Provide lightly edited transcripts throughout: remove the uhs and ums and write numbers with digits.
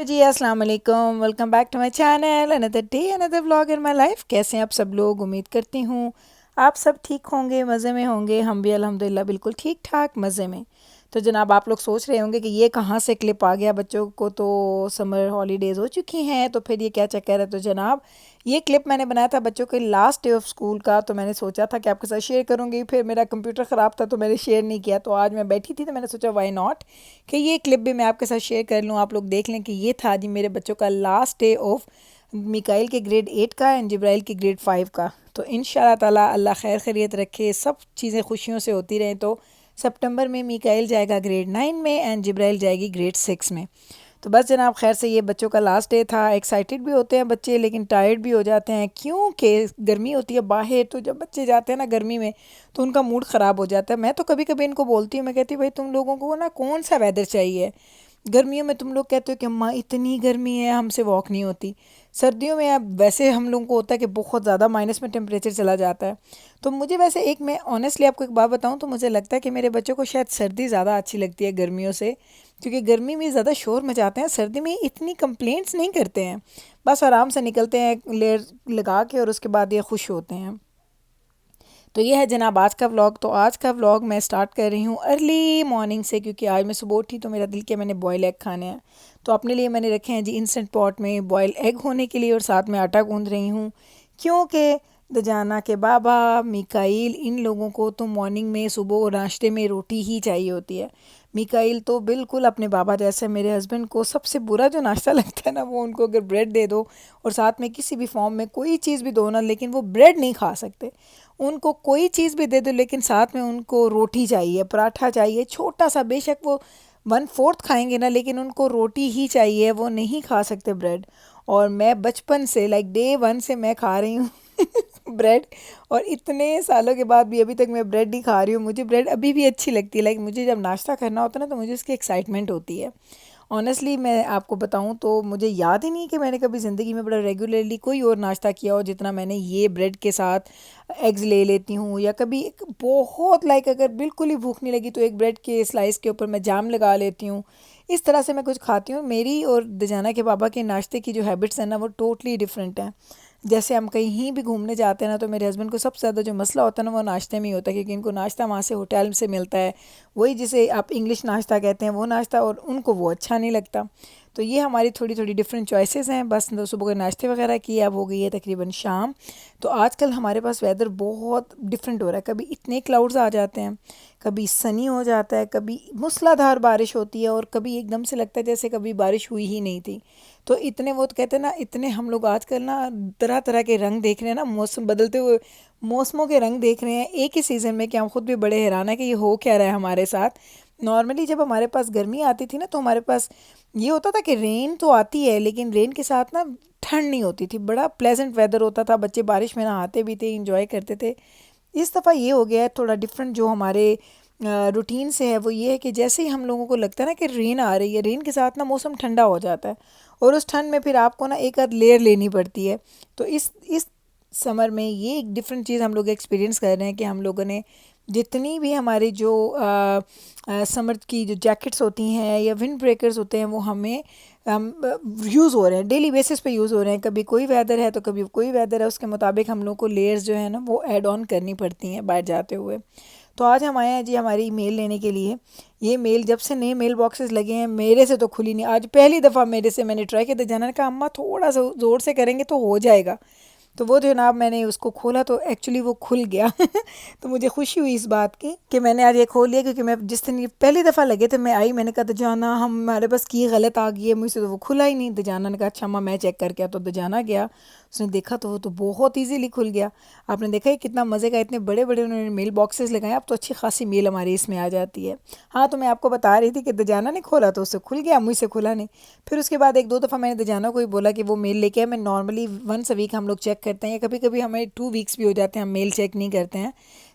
जी, अस्सलाम वालेकुम। Welcome back to my channel. Another day another vlog in my life. कैसे हैं आप सब लोग? उम्मीद करती हूँ आप सब ठीक होंगे, मज़े में होंगे। हम भी अल्हम्दुलिल्लाह बिल्कुल ठीक ठाक मज़े में। तो जनाब, आप लोग सोच रहे होंगे कि ये कहाँ से क्लिप आ गया, बच्चों को तो समर हॉलीडेज़ हो चुकी हैं तो फिर ये क्या चक्कर है। तो जनाब, ये क्लिप मैंने बनाया था बच्चों के लास्ट डे ऑफ स्कूल का, तो मैंने सोचा था कि आपके साथ शेयर करूँगी। फिर मेरा कंप्यूटर ख़राब था तो मैंने शेयर नहीं किया। तो आज मैं बैठी थी तो मैंने सोचा वाई नॉट कि ये क्लिप भी मैं आपके साथ शेयर कर लूँ, आप लोग देख लें कि ये था जी मेरे बच्चों का लास्ट डे ऑफ मिकाइल के ग्रेड 8 का एंड जिब्राइल के ग्रेड 5 का। तो इंशाल्लाह ताला अल्लाह खैर खैरियत रखे, सब चीज़ें खुशियों से होती रहें। तो सितंबर में मिकाइल जाएगा ग्रेड 9 में एंड जिब्राइल जाएगी ग्रेड 6 में। तो बस जनाब, खैर से ये बच्चों का लास्ट डे था। एक्साइटेड भी होते हैं बच्चे लेकिन टायर्ड भी हो जाते हैं क्योंकि गर्मी होती है बाहर। तो जब बच्चे जाते हैं ना गर्मी में तो उनका मूड ख़राब हो जाता है। मैं तो कभी कभी इनको बोलती हूँ, मैं कहती हूँ भाई तुम लोगों को ना कौन सा वेदर चाहिए। गर्मियों में तुम लोग कहते हो कि अम्मा इतनी गर्मी है हमसे वॉक नहीं होती। सर्दियों में अब वैसे हम लोगों को होता है कि बहुत ज़्यादा माइनस में टेम्परेचर चला जाता है। तो मुझे वैसे एक, मैं ऑनेस्टली आपको एक बात बताऊं तो मुझे लगता है कि मेरे बच्चों को शायद सर्दी ज़्यादा अच्छी लगती है गर्मियों से, क्योंकि गर्मी में ज़्यादा शोर मचाते हैं, सर्दी में इतनी कंप्लेंट्स नहीं करते हैं। बस आराम से निकलते हैं लेयर लगा के और उसके बाद ये खुश होते हैं। तो ये है जनाब आज का व्लॉग। तो आज का व्लॉग मैं स्टार्ट कर रही हूँ अर्ली मॉर्निंग से, क्योंकि आज मैं सुबह उठी तो मेरा दिल किया मैंने बॉयल एग खाने हैं। तो अपने लिए मैंने रखे हैं जी इंस्टेंट पॉट में बॉयल एग होने के लिए, और साथ में आटा गूंद रही हूँ क्योंकि दजाना के बाबा मिकाइल इन लोगों को तो मॉर्निंग में सुबह और नाश्ते में रोटी ही चाहिए होती है। मिकाइल तो बिल्कुल अपने बाबा जैसे, मेरे हस्बैंड को सबसे बुरा जो नाश्ता लगता है ना, वो उनको अगर ब्रेड दे दो और साथ में किसी भी फॉर्म में कोई चीज़ भी दो ना, लेकिन वो ब्रेड नहीं खा सकते। उनको कोई चीज़ भी दे दो लेकिन साथ में उनको रोटी चाहिए, पराठा चाहिए, छोटा सा, बेशक वो 1/4 खाएंगे ना लेकिन उनको रोटी ही चाहिए, वो नहीं खा सकते ब्रेड। और मैं बचपन से लाइक डे वन से मैं खा रही हूँ ब्रेड, और इतने सालों के बाद भी अभी तक मैं ब्रेड ही खा रही हूँ। मुझे ब्रेड अभी भी अच्छी लगती है। लाइक मुझे जब नाश्ता करना होता है ना तो मुझे उसकी एक्साइटमेंट होती है। ऑनेस्टली मैं आपको बताऊं तो मुझे याद ही नहीं कि मैंने कभी ज़िंदगी में बड़ा रेगुलरली कोई और नाश्ता किया हो जितना मैंने ये ब्रेड के साथ एग्स ले लेती हूँ, या कभी बहुत लाइक अगर बिल्कुल ही भूख नहीं लगी तो एक ब्रेड के स्लाइस के ऊपर मैं जाम लगा लेती हूँ। इस तरह से मैं कुछ खाती हूँ। मेरी और दजाना के पापा के नाश्ते की जो हैबिट्स हैं ना वो टोटली डिफरेंट हैं। जैसे हम कहीं भी घूमने जाते हैं ना तो मेरे हस्बैंड को सबसे ज़्यादा जो मसला होता है ना वो नाश्ते में ही होता है, क्योंकि इनको नाश्ता वहाँ से होटल से मिलता है, वही जिसे आप इंग्लिश नाश्ता कहते हैं वो नाश्ता, और उनको वो अच्छा नहीं लगता। तो ये हमारी थोड़ी थोड़ी डिफरेंट चॉइसेस हैं। बस सुबह के नाश्ते वगैरह किए, अब हो गई है तकरीबन शाम। तो आजकल हमारे पास वेदर बहुत डिफरेंट हो रहा है। कभी इतने क्लाउड्स आ जाते हैं, कभी सनी हो जाता है, कभी मूसलाधार बारिश होती है, और कभी एकदम से लगता है जैसे कभी बारिश हुई ही नहीं थी। तो इतने, वो तो कहते हैं ना, इतने हम लोग आजकल ना तरह तरह के रंग देख रहे हैं ना, मौसम बदलते हुए मौसमों के रंग देख रहे हैं एक ही सीज़न में, कि हम खुद भी बड़े हैरान है कि ये हो क्या रहा है हमारे साथ। नॉर्मली जब हमारे पास गर्मी आती थी ना तो हमारे पास ये होता था कि रेन तो आती है लेकिन रेन के साथ ना ठंड नहीं होती थी, बड़ा प्लेजेंट वेदर होता था, बच्चे बारिश में नहाते भी थे, इंजॉय करते थे। इस दफ़ा ये हो गया है थोड़ा डिफरेंट जो हमारे रूटीन से है, वो ये है कि जैसे ही हम लोगों को लगता है ना कि रेन आ रही है, रेन के साथ ना मौसम ठंडा हो जाता है, और उस ठंड में फिर आपको ना एक आध लेयर लेनी पड़ती है। तो इस समर में ये एक डिफरेंट चीज़ हम लोग एक्सपीरियंस कर रहे हैं कि हम लोगों ने जितनी भी हमारी जो समर की जो जैकेट्स होती हैं या विंड ब्रेकर्स होते हैं वो हमें यूज़ हो रहे हैं, डेली बेसिस पे यूज़ हो रहे हैं। कभी कोई वेदर है तो कभी कोई वेदर है, उसके मुताबिक हम लोग को लेयर्स जो है ना वो ऐड ऑन करनी पड़ती हैं बाहर जाते हुए। तो आज हम आए हैं जी हमारी मेल लेने के लिए। ये मेल जब से नए मेल बॉक्सेस लगे हैं मेरे से तो खुली नहीं, आज पहली दफ़ा मेरे से मैंने ट्राई किया था। जाना ने कहा अम्मा थोड़ा सा ज़ोर से करेंगे तो हो जाएगा। तो वो जनाब मैंने उसको खोला तो एक्चुअली वो खुल गया तो मुझे खुशी हुई इस बात की कि मैंने आज ये खोल लिया, क्योंकि मैं जिस दिन ये पहली दफ़ा लगे थे मैं आई, मैंने कहा दजाना हमारे पास की गलत आ गई है, मुझसे तो वो खुला ही नहीं। दजाना ने कहा अच्छा अम्मा मैं चेक करके तो दजाना गया, उसने देखा तो वो तो बहुत ईजीली खुल गया। आपने देखा ही कितना मज़े का, इतने बड़े बड़े उन्होंने मेल बॉक्सेस लगाए, अब तो अच्छी खासी मेल हमारी इसमें आ जाती है। हाँ, तो मैं आपको बता रही थी कि दजाना ने खोला तो उससे खुल गया, मुझसे खुला नहीं। फिर उसके बाद एक दो दफ़ा मैंने दजाना को ही बोला कि वो मेल लेके आए। मैं नॉर्मली वंस अ वीक हम लोग चेक करते हैं, या कभी कभी हमें 2 वीक्स भी हो जाते हैं हम मेल चेक नहीं करते हैं।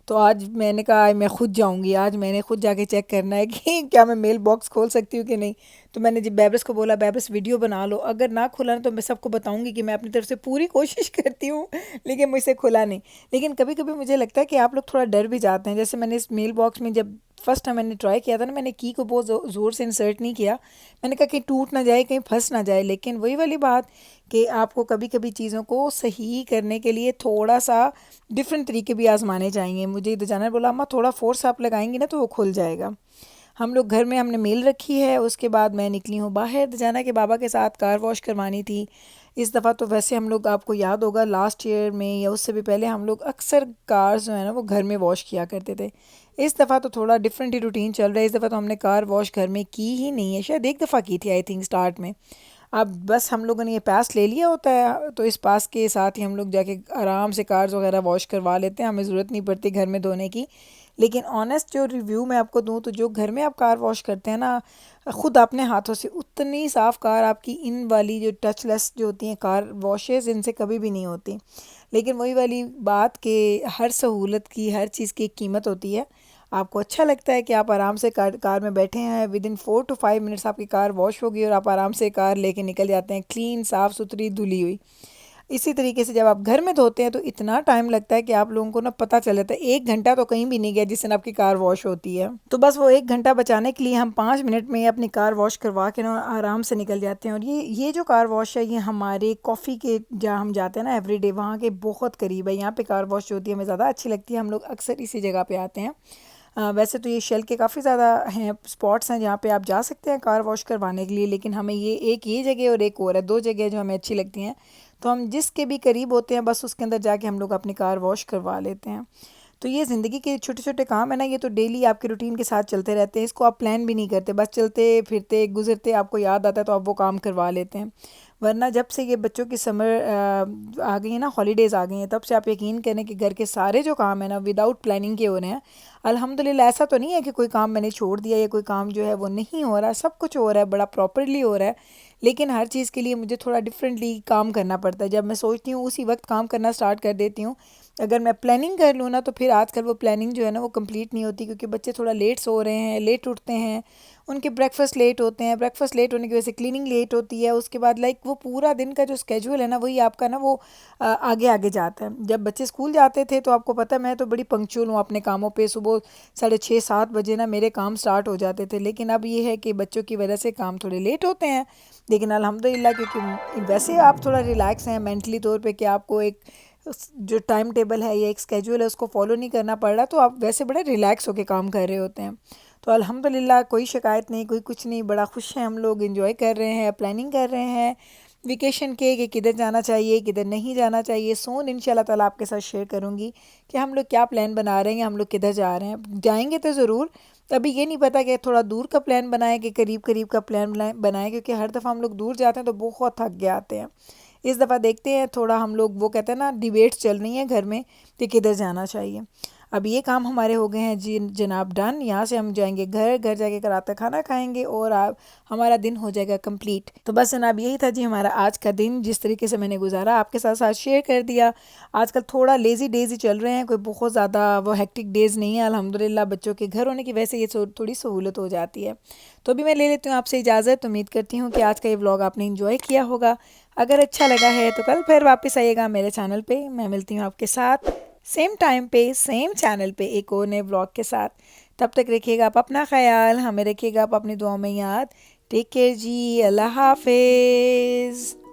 तो आज मैंने कहा मैं खुद जाऊंगी, आज मैंने खुद जाके चेक करना है कि क्या मैं मेल बॉक्स खोल सकती हूँ कि नहीं। तो मैंने जब बेबरस को बोला बेबरस वीडियो बना लो, अगर ना खुला ना तो मैं सबको बताऊंगी कि मैं अपनी तरफ से पूरी कोशिश करती हूँ लेकिन मुझसे खुला नहीं। लेकिन कभी कभी मुझे लगता है कि आप लोग थोड़ा डर भी जाते हैं। जैसे मैंने इस मेल बॉक्स में जब फर्स्ट टाइम मैंने ट्राई किया था ना, मैंने की को बहुत ज़ोर से इंसर्ट नहीं किया। मैंने कहा कहीं टूट ना जाए, कहीं फंस ना जाए। लेकिन वही वाली बात कि आपको कभी कभी चीज़ों को सही करने के लिए थोड़ा सा डिफरेंट तरीके भी आजमाने चाहिए। मुझे इधर जाना बोला अम्मा थोड़ा फोर्स आप लगाएंगी ना तो वो खुल जाएगा। हम लोग घर में हमने मेल रखी है, उसके बाद मैं निकली हूँ बाहर जाना कि बाबा के साथ कार वॉश करवानी थी। इस दफ़ा तो वैसे हम लोग, आपको याद होगा लास्ट ईयर में या उससे भी पहले, हम लोग अक्सर कार जो है ना वो घर में वॉश किया करते थे। इस दफ़ा तो थोड़ा डिफरेंट ही रूटीन चल रहा है। इस दफ़ा तो हमने कार वॉश घर में की ही नहीं है, शायद एक दफ़ा की थी आई थिंक स्टार्ट में। अब बस हम लोगों ने ये पास ले लिया होता है तो इस पास के साथ ही हम लोग जाके आराम से कार्स वगैरह वॉश करवा लेते हैं, हमें ज़रूरत नहीं पड़ती घर में धोने की। लेकिन ऑनेस्ट जो रिव्यू मैं आपको दूं तो जो घर में आप कार वॉश करते हैं ना खुद अपने हाथों से, उतनी साफ़ कार आपकी इन वाली जो टचलेस जो होती हैं कार वॉशेज़ इनसे कभी भी नहीं होती। लेकिन वही वाली बात कि हर सहूलत की, हर चीज़ की एक कीमत होती है। आपको अच्छा लगता है कि आप आराम से कार में बैठे हैं, विद इन 4 to 5 मिनट्स आपकी कार वॉश होगी और आप आराम से कार लेके निकल जाते हैं क्लीन, साफ़ सुथरी, धुली हुई। इसी तरीके से जब आप घर में धोते हैं तो इतना टाइम लगता है कि आप लोगों को ना पता चल जाता है 1 घंटा तो कहीं भी नहीं गया जिस दिन आपकी कार वॉश होती है। तो बस वो 1 घंटा बचाने के लिए हम 5 मिनट में अपनी कार वॉश करवा के ना आराम से निकल जाते हैं। और ये जो कार वॉश है ये हमारे कॉफ़ी के जहाँ हम जाते हैं ना एवरीडे, वहाँ के बहुत करीब है। यहाँ पे कार वॉश जो होती है हमें ज़्यादा अच्छी लगती है, हम लोग अक्सर इसी जगह पे आते हैं। वैसे तो ये शेल के काफ़ी ज़्यादा हैं स्पॉट्स हैं जहाँ पे आप जा सकते हैं कार वॉश करवाने के लिए, लेकिन हमें ये जगह और एक और है, दो जगह जो हमें अच्छी लगती हैं। तो हम जिसके भी करीब होते हैं बस उसके अंदर जाके हम लोग अपनी कार वॉश करवा लेते हैं। तो ये ज़िंदगी के छोटे छोटे काम है ना, ये तो डेली आपके रूटीन के साथ चलते रहते हैं। इसको आप प्लान भी नहीं करते, बस चलते फिरते गुजरते आपको याद आता है तो आप वो काम करवा लेते हैं। वरना जब से ये बच्चों की समर आ गई है ना, हॉलीडेज़ आ गई हैं, तब से आप यकीन करें कि घर के सारे जो काम है ना विदाउट प्लानिंग के हो रहे हैं। अल्हम्दुलिल्लाह ऐसा तो नहीं है कि कोई काम मैंने छोड़ दिया या कोई काम जो है वो नहीं हो रहा, सब कुछ हो रहा है, बड़ा प्रॉपरली हो रहा है। लेकिन हर चीज़ के लिए मुझे थोड़ा डिफरेंटली काम करना पड़ता है। जब मैं सोचती हूँ उसी वक्त काम करना स्टार्ट कर देती हूँ। अगर मैं प्लानिंग कर लूँ ना तो फिर आजकल वो प्लानिंग जो है ना वो कंप्लीट नहीं होती, क्योंकि बच्चे थोड़ा लेट सो रहे हैं, लेट उठते हैं, उनके ब्रेकफास्ट लेट होते हैं, ब्रेकफास्ट लेट होने की वजह से क्लीनिंग लेट होती है। उसके बाद लाइक वो पूरा दिन का जो स्केड्यूल है ना वही आपका ना वो आगे आगे जाता है। जब बच्चे स्कूल जाते थे तो आपको पता है मैं तो बड़ी पंक्चुअल हूँ अपने कामों पे, सुबह 6:30-7 बजे ना मेरे काम स्टार्ट हो जाते थे। लेकिन अब ये है कि बच्चों की वजह से काम थोड़े लेट होते हैं। लेकिन अल्हम्दुलिल्लाह क्योंकि वैसे आप थोड़ा रिलैक्स हैं मेंटली तौर पे कि आपको एक जो टाइम टेबल है या एक स्केड्यूल है उसको फॉलो नहीं करना पड़ रहा, तो आप वैसे बड़े रिलैक्स होकर काम कर रहे होते हैं। तो अल्हम्दुलिल्लाह कोई शिकायत नहीं, कोई कुछ नहीं, बड़ा खुश हैं हम लोग, एंजॉय कर रहे हैं, प्लानिंग कर रहे हैं वेकेशन के कि किधर जाना चाहिए किधर नहीं जाना चाहिए। सोन इंशाल्लाह ताला आपके साथ शेयर करूँगी कि हम लोग क्या प्लान बना रहे हैं, हम लोग किधर जा रहे हैं। जाएंगे तो ज़रूर, अभी ये नहीं पता कि थोड़ा दूर का प्लान बनाएं कि करीब करीब का प्लान बनाएं, क्योंकि हर दफ़ा हम लोग दूर जाते हैं तो बहुत थक के आते हैं। इस दफ़ा देखते हैं थोड़ा हम लोग, वो कहते हैं ना डिबेट्स चल रही हैं घर में कि किधर जाना चाहिए। अब ये काम हमारे हो गए हैं जी जनाब डन। यहाँ से हम जाएंगे घर, घर जाके कराता खाना खाएंगे और आप हमारा दिन हो जाएगा कंप्लीट। तो बस जनाब यही था जी हमारा आज का दिन, जिस तरीके से मैंने गुजारा आपके साथ साथ शेयर कर दिया। आजकल थोड़ा लेज़ी डेज ही चल रहे हैं, कोई बहुत ज़्यादा वो हेक्टिक डेज़ नहीं है अल्हम्दुलिल्लाह। बच्चों के घर होने की वजह से ये थोड़ी सहूलत हो जाती है। तो अभी मैं ले लेती हूँ आपसे इजाज़त। उम्मीद करती हूँ कि आज का ये व्लॉग आपने इंजॉय किया होगा। अगर अच्छा लगा है तो कल फिर वापस आइएगा मेरे चैनल पे। मैं मिलती हूँ आपके साथ सेम टाइम पे सेम चैनल पे एक और नए व्लॉग के साथ। तब तक रखिएगा आप अपना ख्याल, हमें रखिएगा आप अपनी दुआ में याद। टेक केयर जी, अल्लाह हाफिज़।